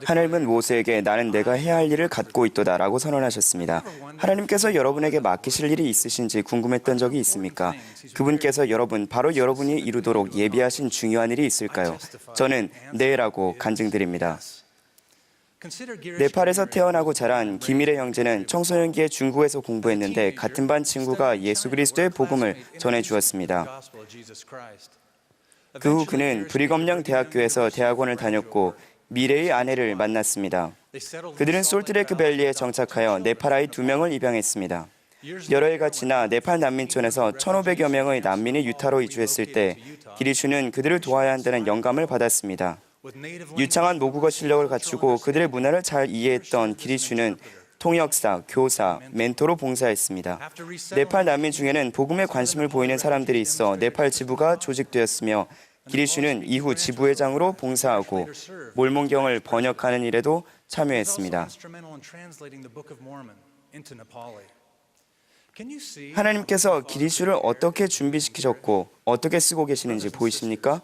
하나님은 모세에게 나는 내가 해야 할 일을 갖고 있도다라고 선언하셨습니다. 하나님께서 여러분에게 맡기실 일이 있으신지 궁금했던 적이 있습니까? 그분께서 바로 여러분이 이루도록 예비하신 중요한 일이 있을까요? 저는 네라고 간증드립니다. 네팔에서 태어나고 자란 김일의 형제는 청소년기에 중국에서 공부했는데 같은 반 친구가 예수 그리스도의 복음을 전해주었습니다. 그 후 그는 브리검령 대학교에서 대학원을 다녔고 미래의 아내를 만났습니다. 그들은 솔트레이크 밸리에 정착하여 네팔 아이 2명을 입양했습니다. 여러 해가 지나 네팔 난민촌에서 1,500여 명의 난민이 유타로 이주했을 때 기리슈는 그들을 도와야 한다는 영감을 받았습니다. 유창한 모국어 실력을 갖추고 그들의 문화를 잘 이해했던 기리슈는 통역사, 교사, 멘토로 봉사했습니다. 네팔 난민 중에는 복음에 관심을 보이는 사람들이 있어 네팔 지부가 조직되었으며 기리슈는 이후 지부회장으로 봉사하고 몰몬경을 번역하는 일에도 참여했습니다. 하나님께서 기리슈를 어떻게 준비시키셨고 어떻게 쓰고 계시는지 보이십니까?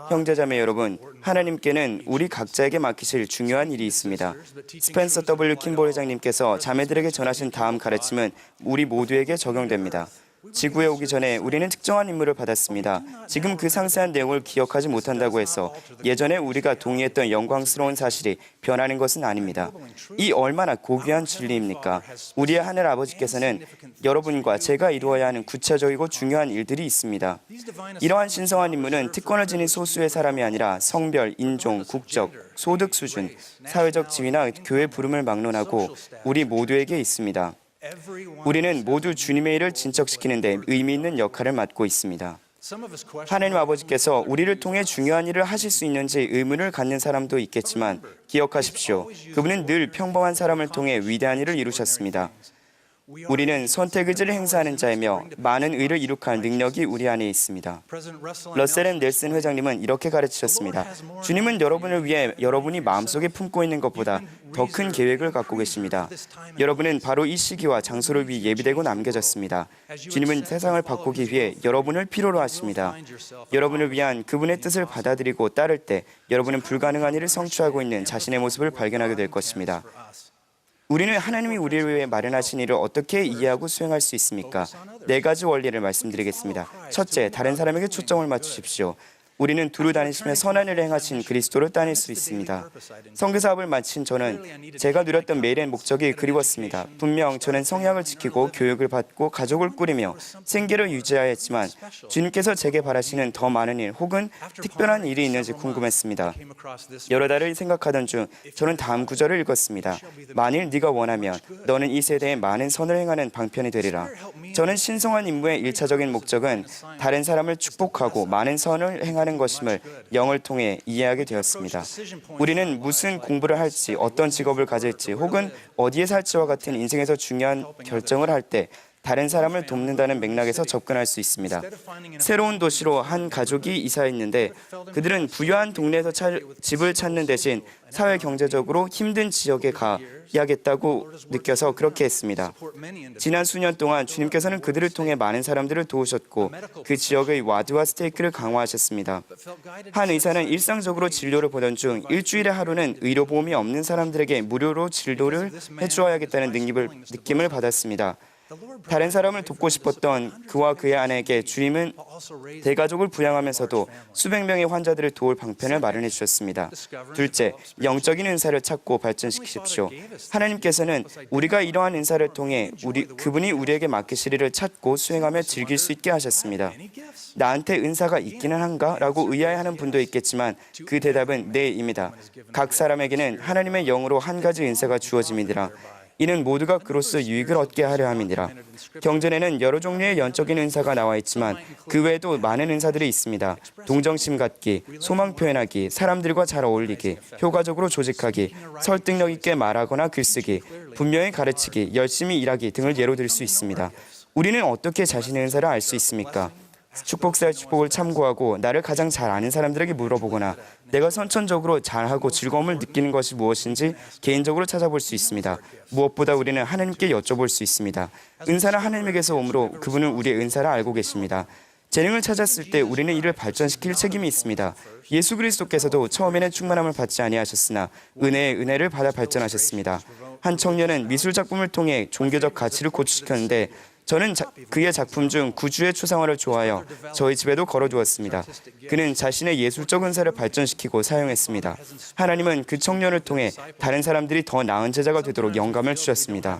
형제자매 여러분, 하나님께는 우리 각자에게 맡기실 중요한 일이 있습니다. 스펜서 W. 킴볼 회장님께서 자매들에게 전하신 다음 가르침은 우리 모두에게 적용됩니다. 지구에 오기 전에 우리는 특정한 임무를 받았습니다. 지금 그 상세한 내용을 기억하지 못한다고 해서 예전에 우리가 동의했던 영광스러운 사실이 변하는 것은 아닙니다. 이 얼마나 고귀한 진리입니까? 우리의 하늘 아버지께서는 여러분과 제가 이루어야 하는 구체적이고 중요한 일들이 있습니다. 이러한 신성한 임무는 특권을 지닌 소수의 사람이 아니라 성별, 인종, 국적, 소득 수준, 사회적 지위나 교회 부름을 막론하고 우리 모두에게 있습니다. 우리는 모두 주님의 일을 진척시키는 데 의미 있는 역할을 맡고 있습니다. 하나님 아버지께서 우리를 통해 중요한 일을 하실 수 있는지 의문을 갖는 사람도 있겠지만 기억하십시오. 그분은 늘 평범한 사람을 통해 위대한 일을 이루셨습니다. 우리는 선택의지를 행사하는 자이며 많은 의를 이룩할 능력이 우리 안에 있습니다. 러셀 앤 넬슨 회장님은 이렇게 가르치셨습니다. 주님은 여러분을 위해 여러분이 마음속에 품고 있는 것보다 더 큰 계획을 갖고 계십니다. 여러분은 바로 이 시기와 장소를 위해 예비되고 남겨졌습니다. 주님은 세상을 바꾸기 위해 여러분을 필요로 하십니다. 여러분을 위한 그분의 뜻을 받아들이고 따를 때 여러분은 불가능한 일을 성취하고 있는 자신의 모습을 발견하게 될 것입니다. 우리는 하나님이 우리를 위해 마련하신 일을 어떻게 이해하고 수행할 수 있습니까? 4가지 원리를 말씀드리겠습니다. 첫째, 다른 사람에게 초점을 맞추십시오. 우리는 두루 다니시며 선한 일을 행하신 그리스도를 따낼 수 있습니다. 선교사업을 마친 저는 제가 누렸던 매일의 목적이 그리웠습니다. 분명 저는 성약을 지키고 교육을 받고 가족을 꾸리며 생계를 유지해야 했지만 주님께서 제게 바라시는 더 많은 일 혹은 특별한 일이 있는지 궁금했습니다. 여러 달을 생각하던 중 저는 다음 구절을 읽었습니다. 만일 네가 원하면 너는 이 세대에 많은 선을 행하는 방편이 되리라. 저는 신성한 임무의 1차적인 목적은 다른 사람을 축복하고 많은 선을 행하는 것임을 영을 통해 이해하게 되었습니다. 우리는 무슨 공부를 할지, 어떤 직업을 가질지, 혹은 어디에 살지와 같은 인생에서 중요한 결정을 할 때 다른 사람을 돕는다는 맥락에서 접근할 수 있습니다. 새로운 도시로 한 가족이 이사했는데 그들은 부유한 동네에서 집을 찾는 대신 사회 경제적으로 힘든 지역에 가야겠다고 느껴서 그렇게 했습니다. 지난 수년 동안 주님께서는 그들을 통해 많은 사람들을 도우셨고 그 지역의 와드와 스테이크를 강화하셨습니다. 한 의사는 일상적으로 진료를 보던 중 일주일에 하루는 의료보험이 없는 사람들에게 무료로 진료를 해주어야겠다는 느낌을 받았습니다. 다른 사람을 돕고 싶었던 그와 그의 아내에게 주님은 대가족을 부양하면서도 수백 명의 환자들을 도울 방편을 마련해 주셨습니다. 둘째, 영적인 은사를 찾고 발전시키십시오. 하나님께서는 우리가 이러한 은사를 통해 그분이 우리에게 맡기실 일을 찾고 수행하며 즐길 수 있게 하셨습니다. 나한테 은사가 있기는 한가? 라고 의아해하는 분도 있겠지만 그 대답은 네입니다. 각 사람에게는 하나님의 영으로 한 가지 은사가 주어짐이니라. 이는 모두가 그로써 유익을 얻게 하려 함이니라. 경전에는 여러 종류의 영적인 은사가 나와 있지만 그 외에도 많은 은사들이 있습니다. 동정심 갖기, 소망 표현하기, 사람들과 잘 어울리기, 효과적으로 조직하기, 설득력 있게 말하거나 글쓰기, 분명히 가르치기, 열심히 일하기 등을 예로 들 수 있습니다. 우리는 어떻게 자신의 은사를 알 수 있습니까? 축복사의 축복을 참고하고 나를 가장 잘 아는 사람들에게 물어보거나 내가 선천적으로 잘하고 즐거움을 느끼는 것이 무엇인지 개인적으로 찾아볼 수 있습니다. 무엇보다 우리는 하나님께 여쭤볼 수 있습니다. 은사는 하나님에게서 오므로 그분은 우리의 은사를 알고 계십니다. 재능을 찾았을 때 우리는 이를 발전시킬 책임이 있습니다. 예수 그리스도께서도 처음에는 충만함을 받지 아니하셨으나 은혜의 은혜를 받아 발전하셨습니다. 한 청년은 미술 작품을 통해 종교적 가치를 고취시켰는데 저는 그의 작품 중 구주의 추상화를 좋아하여 저희 집에도 걸어두었습니다. 그는 자신의 예술적 은사를 발전시키고 사용했습니다. 하나님은 그 청년을 통해 다른 사람들이 더 나은 제자가 되도록 영감을 주셨습니다.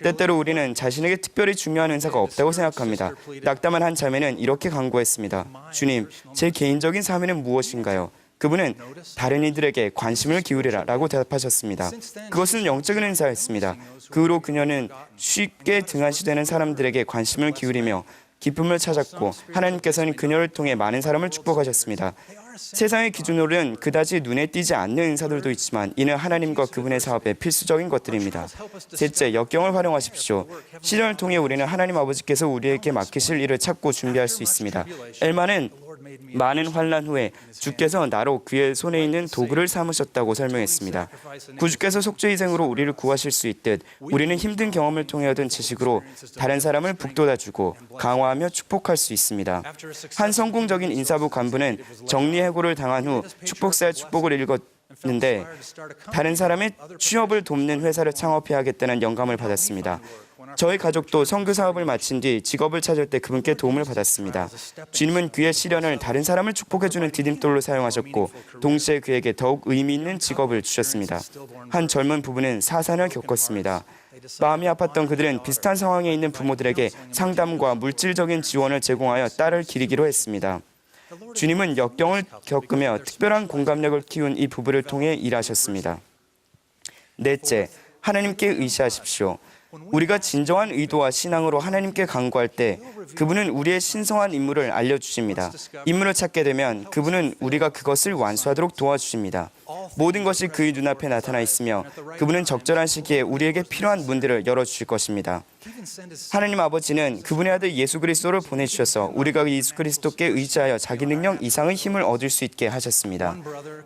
때때로 우리는 자신에게 특별히 중요한 은사가 없다고 생각합니다. 낙담한 한 자매는 이렇게 간구했습니다. 주님, 제 개인적인 사명은 무엇인가요? 그분은 다른 이들에게 관심을 기울이라 라고 대답하셨습니다. 그것은 영적인 은사였습니다. 그 후로 그녀는 쉽게 등한시되는 사람들에게 관심을 기울이며 기쁨을 찾았고 하나님께서는 그녀를 통해 많은 사람을 축복하셨습니다. 세상의 기준으로는 그다지 눈에 띄지 않는 은사들도 있지만 이는 하나님과 그분의 사업에 필수적인 것들입니다. 셋째, 역경을 활용하십시오. 시련을 통해 우리는 하나님 아버지께서 우리에게 맡기실 일을 찾고 준비할 수 있습니다. 엘마는 많은 환난 후에 주께서 나로 그의 손에 있는 도구를 삼으셨다고 설명했습니다. 구주께서 속죄희생으로 우리를 구하실 수 있듯 우리는 힘든 경험을 통해 얻은 지식으로 다른 사람을 북돋아주고 강화하며 축복할 수 있습니다. 한 성공적인 인사부 간부는 정리해고를 당한 후 축복사의 축복을 읽었는데 다른 사람의 취업을 돕는 회사를 창업해야겠다는 영감을 받았습니다. 저희 가족도 선교 사업을 마친 뒤 직업을 찾을 때 그분께 도움을 받았습니다. 주님은 그의 시련을 다른 사람을 축복해주는 디딤돌로 사용하셨고 동시에 그에게 더욱 의미 있는 직업을 주셨습니다. 한 젊은 부부는 사산을 겪었습니다. 마음이 아팠던 그들은 비슷한 상황에 있는 부모들에게 상담과 물질적인 지원을 제공하여 딸을 기리기로 했습니다. 주님은 역경을 겪으며 특별한 공감력을 키운 이 부부를 통해 일하셨습니다. 넷째, 하나님께 의지하십시오. 우리가 진정한 의도와 신앙으로 하나님께 간구할 때 그분은 우리의 신성한 임무를 알려주십니다. 임무를 찾게 되면 그분은 우리가 그것을 완수하도록 도와주십니다. 모든 것이 그의 눈앞에 나타나 있으며 그분은 적절한 시기에 우리에게 필요한 문들을 열어주실 것입니다. 하나님 아버지는 그분의 아들 예수 그리스도를 보내주셔서 우리가 예수 그리스도께 의지하여 자기 능력 이상의 힘을 얻을 수 있게 하셨습니다.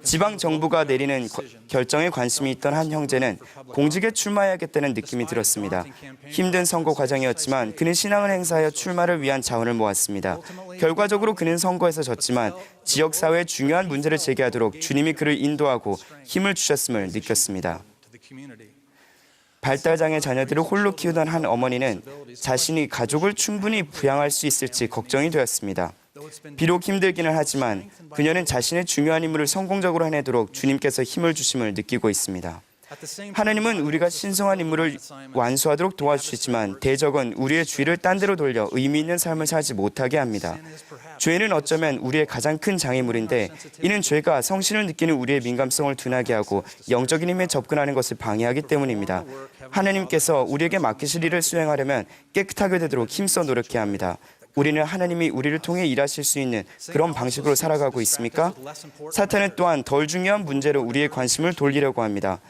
지방 정부가 내리는 결정에 관심이 있던 한 형제는 공직에 출마해야겠다는 느낌이 들었습니다. 힘든 선거 과정이었지만 그는 신앙을 행사하여 출마를 위한 자원을 모았습니다. 결과적으로 그는 선거에서 졌지만 지역사회의 중요한 문제를 제기하도록 주님이 그를 인도하고 힘을 주셨음을 느꼈습니다. 발달장애 자녀들을 홀로 키우던 한 어머니는 자신이 가족을 충분히 부양할 수 있을지 걱정이 되었습니다. 비록 힘들기는 하지만 그녀는 자신의 중요한 임무를 성공적으로 해내도록 주님께서 힘을 주심을 느끼고 있습니다. 하나님은 우리가 신성한 임무를 완수하도록 도와주시지만 대적은 우리의 주의를 딴 데로 돌려 의미 있는 삶을 살지 못하게 합니다. 죄는 어쩌면 우리의 가장 큰 장애물인데 이는 죄가 성신을 느끼는 우리의 민감성을 둔하게 하고 영적인 힘에 접근하는 것을 방해하기 때문입니다. 하나님께서 우리에게 맡기실 일을 수행하려면 깨끗하게 되도록 힘써 노력해야 합니다. 우리는 하나님이 우리를 통해 일하실 수 있는 그런 방식으로 살아가고 있습니까? 사탄은 또한 덜 중요한 문제로 우리의 관심을 돌리려고 합니다.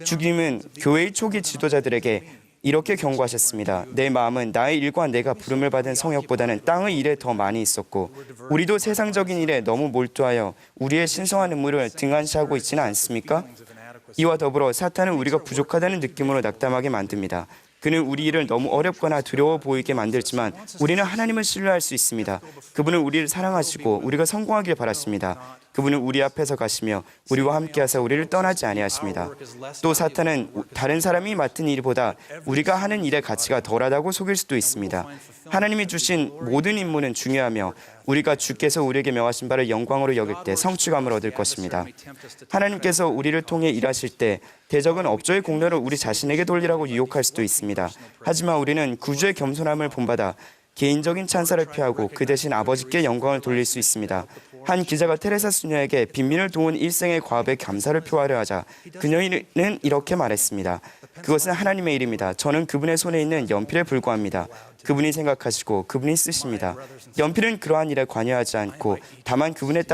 주님은 교회의 초기 지도자들에게 이렇게 경고하셨습니다. 내 마음은 나의 일과 내가 부름을 받은 성역보다는 땅의 일에 더 많이 있었고 우리도 세상적인 일에 너무 몰두하여 우리의 신성한 의무를 등한시하고 있지는 않습니까? 이와 더불어 사탄은 우리가 부족하다는 느낌으로 낙담하게 만듭니다. 그는 우리 일을 너무 어렵거나 두려워 보이게 만들지만 우리는 하나님을 신뢰할 수 있습니다. 그분은 우리를 사랑하시고 우리가 성공하길 바라십니다. 그분은 우리 앞에서 가시며 우리와 함께하사 우리를 떠나지 아니하십니다. 또 사탄은 다른 사람이 맡은 일보다 우리가 하는 일의 가치가 덜하다고 속일 수도 있습니다. 하나님이 주신 모든 임무는 중요하며 우리가 주께서 우리에게 명하신 바를 영광으로 여길 때 성취감을 얻을 것입니다. 하나님께서 우리를 통해 일하실 때 대적은 업적의 공로를 우리 자신에게 돌리라고 유혹할 수도 있습니다. 하지만 우리는 구주의 겸손함을 본받아 개인적인 찬사를 피하고 그 대신 아버지께 영광을 돌릴 수 있습니다. 한 기자가 테레사 수녀에게 빈민을 도운 일생의 과업에 감사를 표하려 하자 그녀는 이렇게 말했습니다. 그것은 하나님의 일입니다. 저는 그분의 손에 있는 연필에 불과합니다. 그분이 생각하시고 그분이 쓰십니다. 연필은 그러한 일에 관여하지 않고 다만 그분의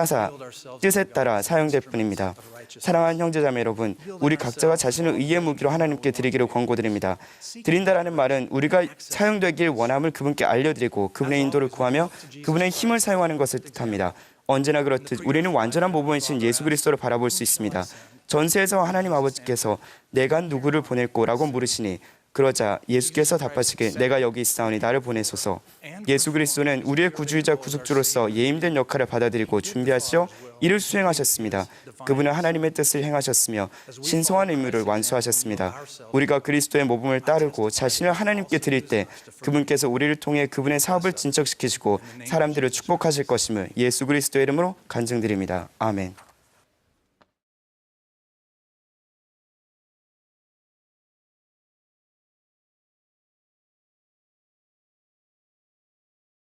뜻에 따라 사용될 뿐입니다. 사랑하는 형제자매 여러분, 우리 각자가 자신을 의의 무기로 하나님께 드리기를 권고드립니다. 드린다라는 말은 우리가 사용되길 원함을 그분께 알려드리고 그분의 인도를 구하며 그분의 힘을 사용하는 것을 뜻합니다. 언제나 그렇듯 우리는 완전한 모범이신 예수 그리스도를 바라볼 수 있습니다. 전세에서 하나님 아버지께서 내가 누구를 보낼꼬라고 물으시니 그러자 예수께서 답하시길 내가 여기 있사오니 나를 보내소서. 예수 그리스도는 우리의 구주이자 구속주로서 예임된 역할을 받아들이고 준비하시어 이를 수행하셨습니다. 그분은 하나님의 뜻을 행하셨으며 신성한 의무를 완수하셨습니다. 우리가 그리스도의 모범을 따르고 자신을 하나님께 드릴 때 그분께서 우리를 통해 그분의 사업을 진척시키시고 사람들을 축복하실 것임을 예수 그리스도의 이름으로 간증드립니다. 아멘.